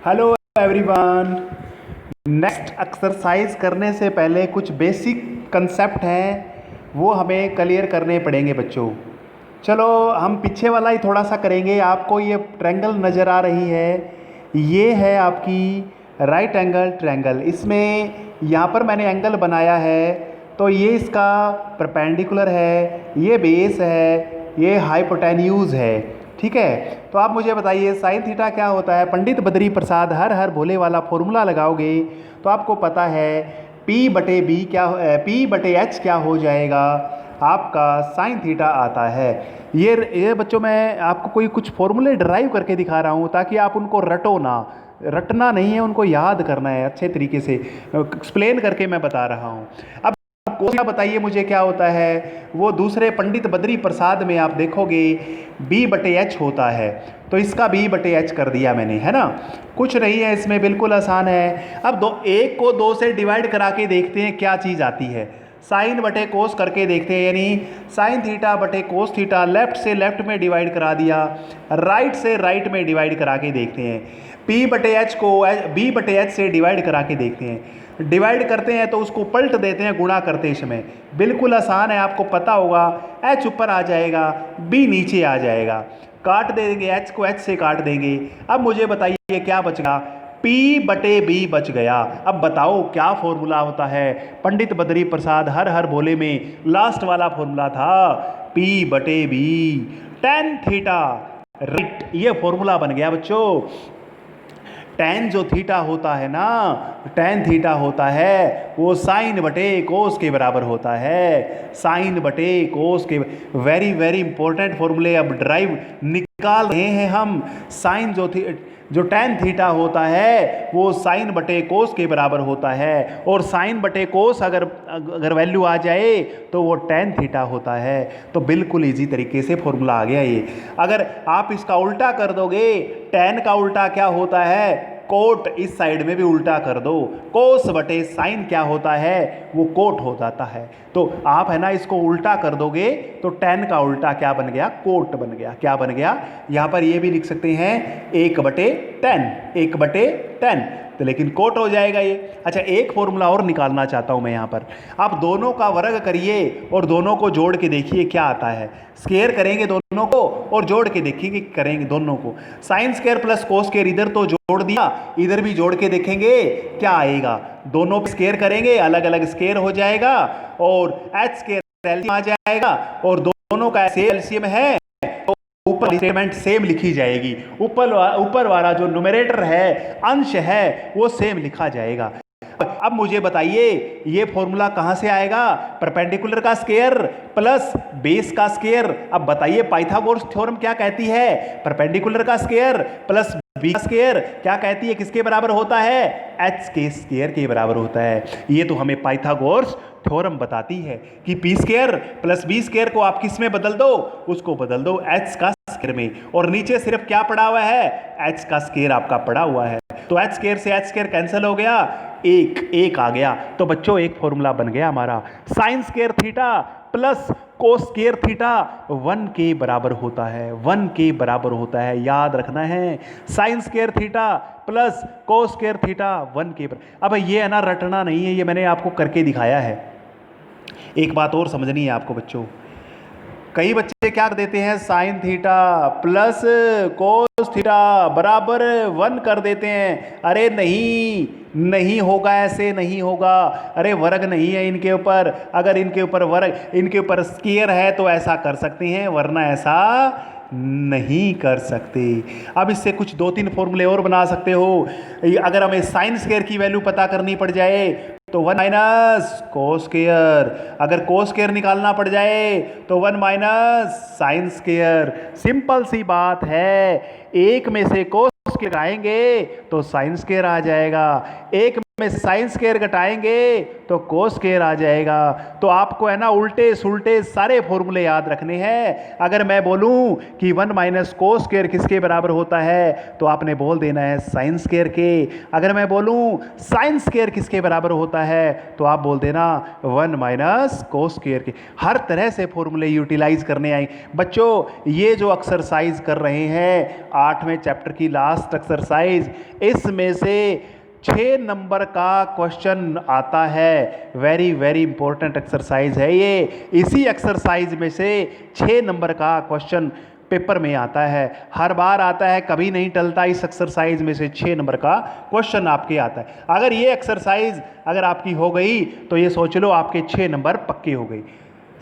Hello everyone. Next exercise करने से पहले कुछ बेसिक कंसेप्ट हैं, वो हमें क्लियर करने पड़ेंगे बच्चों। चलो हम पीछे वाला ही थोड़ा सा करेंगे। आपको ये ट्रायंगल नज़र आ रही है, ये है आपकी राइट एंगल ट्रायंगल। इसमें यहाँ पर मैंने एंगल बनाया है, तो ये इसका परपेंडिकुलर है, ये बेस है, ये हाइपोटेन्यूज है। ठीक है, तो आप मुझे बताइए साइन थीटा क्या होता है। पंडित बद्री प्रसाद हर हर भोले वाला फॉर्मूला लगाओगे तो आपको पता है P बटे बी क्या, P बटे एच क्या हो जाएगा, आपका साइन थीटा आता है। ये बच्चों मैं आपको कोई कुछ फॉर्मूले ड्राइव करके दिखा रहा हूँ ताकि आप उनको रटो ना, रटना नहीं है, उनको याद करना है। अच्छे तरीके से एक्सप्लेन करके मैं बता रहा हूँ। अब कोसा बताइए मुझे क्या होता है। वो दूसरे पंडित बद्री प्रसाद में आप देखोगे B बटे एच होता है, तो इसका B बटे एच कर दिया मैंने, है ना। कुछ नहीं है इसमें, बिल्कुल आसान है। अब एक को दो से डिवाइड करा के देखते हैं क्या चीज़ आती है। साइन बटे कोस करके देखते हैं, यानी साइन थीटा बटे कोस थीटा। लेफ्ट से लेफ्ट में डिवाइड करा दिया, राइट से राइट में डिवाइड करा के देखते हैं। P बटे एच को B बटे एच से डिवाइड करा के देखते हैं। डिवाइड करते हैं तो उसको पलट देते हैं गुणा करते समय। बिल्कुल आसान है, आपको पता होगा। H ऊपर आ जाएगा, B नीचे आ जाएगा। काट देंगे, H को H से काट देंगे। अब मुझे बताइए क्या बचेगा, P बटे B बच गया। अब बताओ क्या फॉर्मूला होता है। पंडित बद्री प्रसाद हर हर भोले में लास्ट वाला फॉर्मूला था P बटे B tan थीटा। राइट, ये फॉर्मूला बन गया बच्चों। टैन जो थीटा होता है ना, टैन थीटा होता है वो साइन बटे कोस के बराबर होता है। साइन बटे कोस के, वेरी वेरी इंपॉर्टेंट फॉर्मूले अब ड्राइव निकाल रहे हैं हम। साइन जो टैन थीटा होता है वो साइन बटे कोस के बराबर होता है, और साइन बटे कोस अगर वैल्यू आ जाए तो वो टैन थीटा होता है। तो बिल्कुल इजी तरीके से फॉर्मूला आ गया ये। अगर आप इसका उल्टा कर दोगे, टैन का उल्टा क्या होता है, कोट। इस साइड में भी उल्टा कर दो, कोस बटे साइन क्या होता है, वो कोट हो जाता है। तो आप है ना इसको उल्टा कर दोगे तो टैन का उल्टा क्या बन गया, कोट बन गया। क्या बन गया, यहां पर ये भी लिख सकते हैं 1/tan, 1/tan, तो लेकिन कोट हो जाएगा ये। अच्छा, एक फॉर्मूला और निकालना चाहता हूं मैं यहां पर। आप दोनों का वर्ग करिए और दोनों को जोड़ के देखिए क्या आता है। स्क्वायर करेंगे दोनों को और जोड़ के देखिए, करेंगे दोनों को। Sine square plus cos square इधर तो जोड़ दिया, इधर भी जोड़ के देखेंगे क्या आएगा। दोनों स्क्वायर करेंगे, अलग अलग स्क्वायर हो जाएगा, और एच स्क्वायर एलसीएम आ जाएगा, और दोनों का एलसीएम है तो ऊपर स्टेटमेंट सेम लिखी जाएगी। ऊपर वाला जो न्यूमरेटर है, अंश है, वो सेम लिखा जाएगा। अब मुझे बताइए ये फॉर्मूला कहां से आएगा, परपेंडिकुलर का स्क्वायर प्लस बेस का स्क्वायर। अब बताइए पाइथागोरस थ्योरम क्या कहती है, परपेंडिकुलर का स्क्वायर प्लस बी का स्क्वायर क्या कहती है, किसके बराबर होता है, एच के स्क्वायर के बराबर होता है। ये तो हमें पाइथागोरस थ्योरम बताती है कि P square plus B square को आप किस में बदल दो, उसको बदल दो एच का स्क्वायर में, और नीचे सिर्फ क्या पड़ा हुआ है, एच का स्क्वायर आपका पड़ा हुआ है। तो एच स्क्वायर से एच स्क्वायर कैंसिल हो गया, एक आ गया। तो बच्चों एक फॉर्मूला बन गया हमारा, sine square theta plus cos square theta 1 के बराबर होता है, 1 के बराबर होता है। याद रखना है, sine square theta plus cos square theta 1 के बराबर। अब ये है ना, रटना नहीं है, ये मैंने आपको करके दिखाया है। एक बात और समझनी है आपको बच्चों, कई बच्चे क्या कर देते हैं, sine theta plus cos theta बराबर 1 कर देते हैं। अरे नहीं, नहीं होगा, ऐसे नहीं होगा। अरे वर्ग नहीं है इनके ऊपर, अगर इनके ऊपर वर्ग, इनके ऊपर स्क्वायर है तो ऐसा कर सकते हैं, वरना ऐसा नहीं कर सकते। अब इससे कुछ 2-3 फॉर्मूले और बना सकते हो। अगर हमें साइन स्क्वायर की वैल्यू पता करनी पड़ जाए तो 1 माइनस कोस स्क्वायर, अगर कोस स्क्वायर निकालना पड़ जाए तो 1 माइनस साइन स्क्वायर। सिंपल सी बात है, एक में से कोस स्क्वायर आएंगे तो साइन स्क्वायर आ जाएगा, एक में साइन स्क्वायर घटाएंगे तो कोस स्क्वायर आ जाएगा। तो आपको है ना उल्टे सुल्टे सारे फॉर्मूले याद रखने हैं। अगर मैं बोलूं कि 1 माइनस कोस स्क्वायर किसके बराबर होता है तो आपने बोल देना है साइन स्क्वायर के। अगर मैं बोलूं साइन स्क्वायर किसके बराबर होता है तो आप बोल देना 1 माइनस कोस स्क्वायर के। हर तरह से फॉर्मूले यूटिलाइज करने आए बच्चों। ये जो एक्सरसाइज कर रहे हैं 8वें चैप्टर की लास्ट एक्सरसाइज, इसमें से 6 नंबर का क्वेश्चन आता है। वेरी वेरी इंपॉर्टेंट एक्सरसाइज है ये। इसी एक्सरसाइज में से 6 नंबर का क्वेश्चन पेपर में आता है, हर बार आता है, कभी नहीं टलता। इस एक्सरसाइज में से 6 नंबर का क्वेश्चन आपके आता है। अगर ये एक्सरसाइज अगर आपकी हो गई तो ये सोच लो आपके 6 नंबर पक्के हो गई।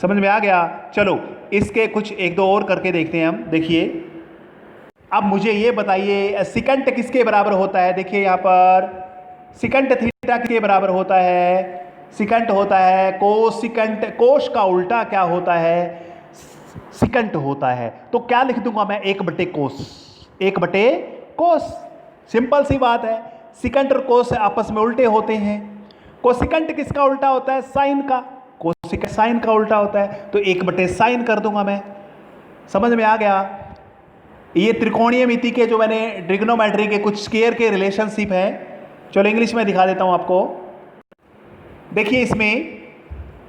समझ में आ गया? चलो इसके कुछ एक दो और करके देखते हैं हम। देखिए अब मुझे ये बताइए सिकंट किसके बराबर होता है। देखिए यहाँ पर सिकंट थीटा किसके बराबर होता है? सिकंट होता है कोस सिकंट। कोस का उल्टा क्या होता है? सिकंट होता है। तो क्या लिख दूंगा मैं? 1/कोस। 1/कोस। सिंपल सी बात है। सिकंट और कोस आपस में उल्टे होते हैं। कोसिकंट किसका उल्टा होता है? साइन का। कोसिकंट साइन का उल्टा होता है तो 1/साइन कर दूंगा मैं। समझ में आ गया? ये त्रिकोणीय मिति के जो मैंने ट्रिग्नोमेट्री के कुछ स्क्वायर के रिलेशनशिप है। चलो इंग्लिश में दिखा देता हूं आपको। देखिए इसमें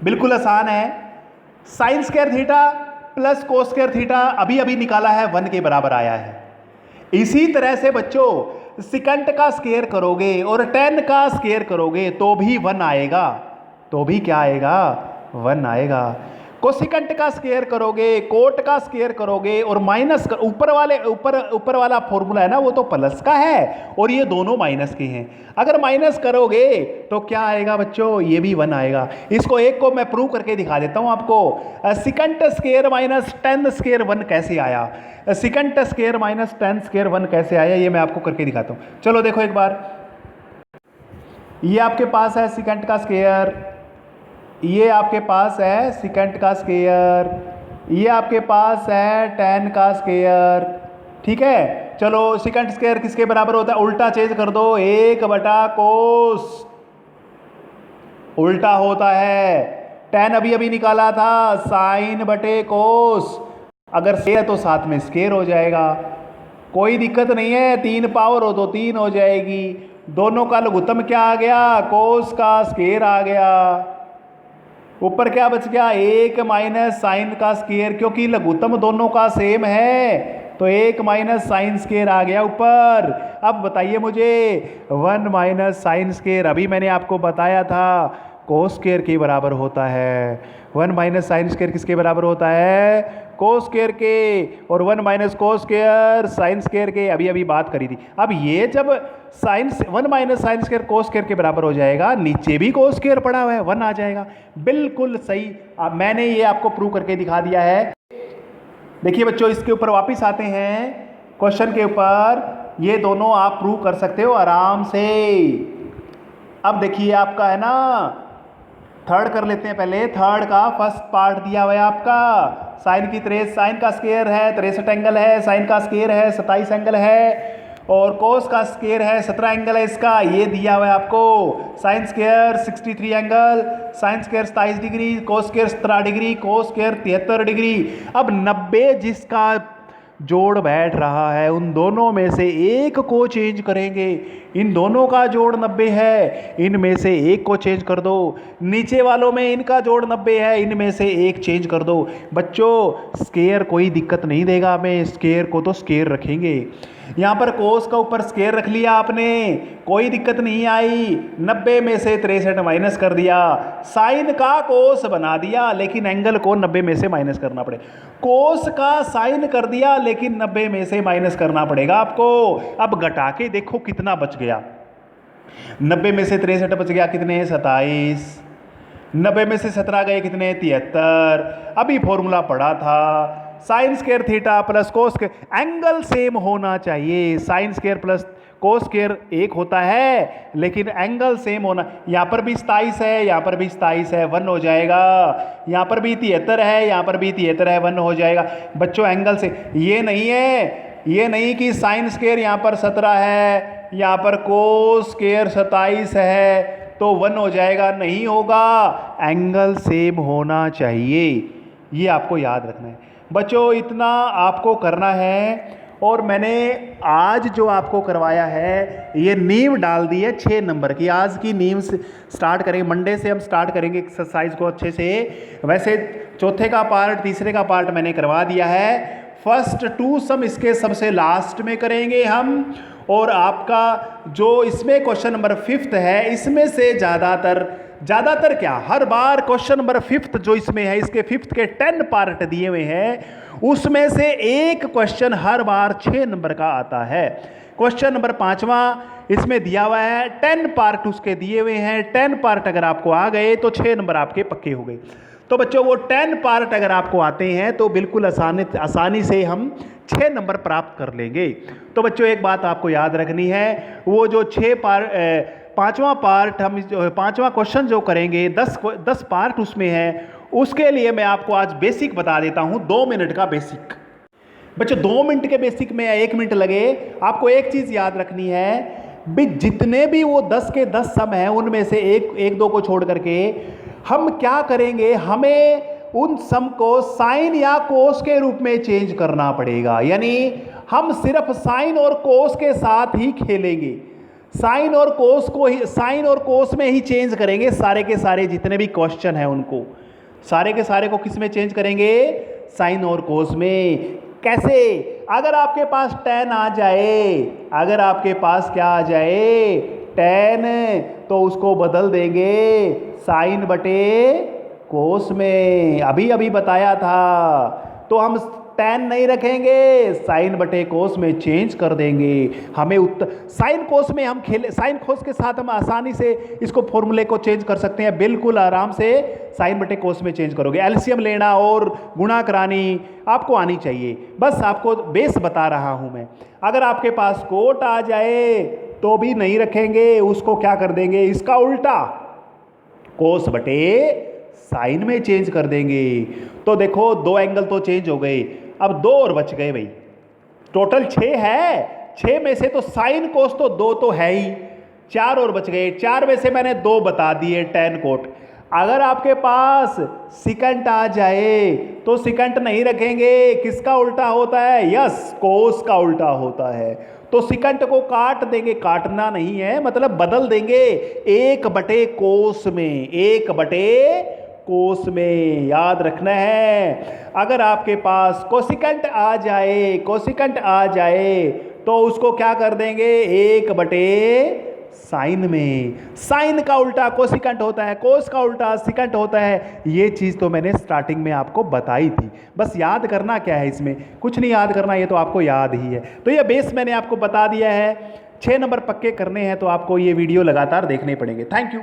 बिल्कुल आसान है। Sine square theta plus cos square theta अभी अभी निकाला है, 1 के बराबर आया है। इसी तरह से बच्चों सिकंट का स्क्वायर करोगे और टेन का स्क्वायर करोगे तो भी 1 आएगा। तो भी क्या आएगा? 1 आएगा। कोसिकंट का स्क्वायर करोगे, कोट का स्क्वायर करोगे और माइनस ऊपर वाला फॉर्मूला है ना वो तो प्लस का है और ये दोनों माइनस के हैं। अगर माइनस करोगे तो क्या आएगा बच्चों? ये भी 1 आएगा। इसको एक को मैं प्रूव करके दिखा देता हूं आपको। सिकंट स्क्वायर माइनस टेन स्क्वायर 1 कैसे आया? सिकंट स्क्वायर माइनस टेन स्क्वायर 1 कैसे आया ये मैं आपको करके दिखाता हूं। चलो देखो एक बार। ये आपके पास है सिकंट का स्क्वायर, ये आपके पास है सिकंट का स्क्वायर, ये आपके पास है टेन का स्क्वायर। ठीक है, चलो सिकंट स्क्वायर किसके बराबर होता है? उल्टा चेंज कर दो, 1/कोस उल्टा होता है। टेन अभी अभी निकाला था, साइन/कोस। अगर स्क्वायर है तो साथ में स्क्वायर हो जाएगा, कोई दिक्कत नहीं है। 3 पावर हो तो 3 हो जाएगी। दोनों का लघुत्तम क्या आ गया? कोस का स्क्वायर आ गया। ऊपर क्या बच गया? 1 माइनस साइन का स्क्वायर, क्योंकि लघुत्तम दोनों का सेम है तो 1 माइनस साइन स्क्वायर आ गया ऊपर। अब बताइए मुझे 1 माइनस साइन स्क्वायर अभी मैंने आपको बताया था कोस स्क्वायर के बराबर होता है। 1 माइनस साइन स्क्वायर किसके बराबर होता है? कोस स्क्वायर के। और 1 minus cos square sine square के अभी अभी बात करी थी। अब ये जब 1 minus sine square cos square के बराबर हो जाएगा, नीचे भी कोस स्क्वायर पड़ा हुआ है, 1 आ जाएगा। बिल्कुल सही। अब मैंने ये आपको प्रूव करके दिखा दिया है। देखिए बच्चों इसके ऊपर वापस आते हैं क्वेश्चन के ऊपर। ये दोनों आप प्रूव कर सकते हो आराम से। अब देखिए आपका है ना, थर्ड कर लेते हैं पहले। थर्ड का फर्स्ट पार्ट दिया हुआ है आपका। साइन की 63, साइन का स्क्वायर है 63 एंगल है, साइन का स्क्वायर है 27 एंगल है और कोस का स्क्वायर है 17 एंगल है इसका। ये दिया हुआ है आपको। Sine square 63 angle, sine square 27 degree, cos square 17 degree, cos square 73 degree. अब 90 जिसका जोड़ बैठ रहा है उन दोनों में से एक को चेंज करेंगे। इन दोनों का जोड़ 90 है, इनमें से एक को चेंज कर दो। नीचे वालों में इनका जोड़ 90 है, इनमें से एक चेंज कर दो। बच्चों स्क्वायर कोई दिक्कत नहीं देगा हमें, स्क्वायर को तो स्क्वायर रखेंगे। यहाँ पर कोस का ऊपर स्क्वायर रख लिया आपने, कोई दिक्कत नहीं आई। 90 में से 63 माइनस कर दिया, साइन का कोस बना दिया लेकिन एंगल को 90 में से माइनस करना पड़े। कोस का साइन कर दिया लेकिन 90 में से माइनस करना पड़ेगा आपको। अब घटा के देखो कितना बच गया। 90 में से 63 बच गया कितने? 27। 90 में से 17 गए कितने? 73। अभी फॉर्मूला पढ़ा था sine square theta plus cos square, angle same होना चाहिए। Sine square plus cos square एक होता है लेकिन एंगल सेम होना। यहाँ पर भी 27 है, यहाँ पर भी 27 है, 1 हो जाएगा। यहाँ पर भी 73 है, यहाँ पर भी 73 है, 1 हो जाएगा। बच्चों एंगल से ये नहीं है ये नहीं कि साइन स्क्वायर यहाँ पर 17 है, यहाँ पर कोस स्क्वायर 27 है तो 1 हो जाएगा, नहीं होगा, एंगल सेम होना चाहिए। ये आपको याद रखना है बच्चों, इतना आपको करना है। और मैंने आज जो आपको करवाया है ये नींव डाल दी है 6 नंबर की। आज की नींव स्टार्ट करेंगे, मंडे से हम स्टार्ट करेंगे एक्सरसाइज को अच्छे से। वैसे चौथे का पार्ट, तीसरे का पार्ट मैंने करवा दिया है। फर्स्ट 2 सम इसके सबसे लास्ट में करेंगे हम। और आपका जो इसमें क्वेश्चन नंबर 5th है, इसमें से ज़्यादातर क्या, हर बार क्वेश्चन नंबर 5th जो इसमें है, इसके 5th के 10 पार्ट दिए हुए हैं, उसमें से एक क्वेश्चन हर बार 6 नंबर का आता है। क्वेश्चन नंबर 5वां इसमें दिया हुआ है, 10 पार्ट उसके दिए हुए हैं। 10 पार्ट अगर आपको आ गए तो 6 नंबर आपके पक्के हो गए। तो बच्चों वो 10 पार्ट अगर आपको आते हैं तो बिल्कुल आसानी से हम 6 नंबर प्राप्त कर लेंगे। तो बच्चों एक बात आपको याद रखनी है, वो जो 5वां पार्ट हम पांचवा क्वेश्चन जो करेंगे, 10 पार्ट उसमें है, उसके लिए मैं आपको आज बेसिक बता देता हूं, 2 मिनट का बेसिक। बच्चों 2 मिनट के बेसिक में 1 मिनट लगे। आपको एक चीज याद रखनी है भी, जितने भी वो 10 के 10 सम हैं उनमें से एक दो को छोड़ करके हम क्या करेंगे, हमें उन सम को साइन या कोस के रूप में चेंज करना पड़ेगा। यानी हम सिर्फ साइन और कोस के साथ ही खेलेंगे, साइन और कोस में ही चेंज करेंगे। सारे के सारे जितने भी क्वेश्चन हैं उनको, सारे के सारे को किस में चेंज करेंगे, साइन और कोस में। कैसे, अगर आपके पास tan आ जाए, अगर आपके पास क्या आ जाए, tan, तो उसको बदल देंगे साइन बटे कोस में। अभी बताया था। तो हम tan नहीं रखेंगे, साइन बटे कोस में चेंज कर देंगे। हमें साइन कोस में हम साइन कोस के साथ हम आसानी से इसको फॉर्मूले को चेंज कर सकते हैं, बिल्कुल आराम से साइन बटे कोस में चेंज करोगे। एलसीएम लेना और गुणा करानी आपको आनी चाहिए, बस आपको बेस बता रहा हूं मैं। अगर आपके पास कोट आ जाए तो भी नहीं रखेंगे, उसको क्या कर देंगे, इसका उल्टा कोस बटे साइन में चेंज कर देंगे। तो देखो 2 एंगल तो चेंज हो गए, अब 2 और बच गए भाई। टोटल 6 है, 6 में से तो साइन कोस तो 2 तो है ही, 4 और बच गए। 4 में से मैंने 2 बता दिए, tan कोट। अगर आपके पास सिकंट आ जाए तो सिकंट नहीं रखेंगे, किसका उल्टा होता है, यस, कोस का उल्टा होता है। तो सिकंट को काट देंगे, काटना नहीं है, मतलब बदल देंगे 1 बटे कोस में, 1 बटे कोस में, याद रखना है। अगर आपके पास कोसिकंट आ जाए तो उसको क्या कर देंगे, 1 बटे साइन में। साइन का उल्टा कोसिकंट होता है, कोस का उल्टा सिकंट होता है। ये चीज तो मैंने स्टार्टिंग में आपको बताई थी, बस याद करना क्या है, इसमें कुछ नहीं याद करना, ये तो आपको याद ही है। तो ये बेस मैंने आपको बता दिया है। 6 नंबर पक्के करने हैं तो आपको ये वीडियो लगातार देखने पड़ेंगे। Thank you.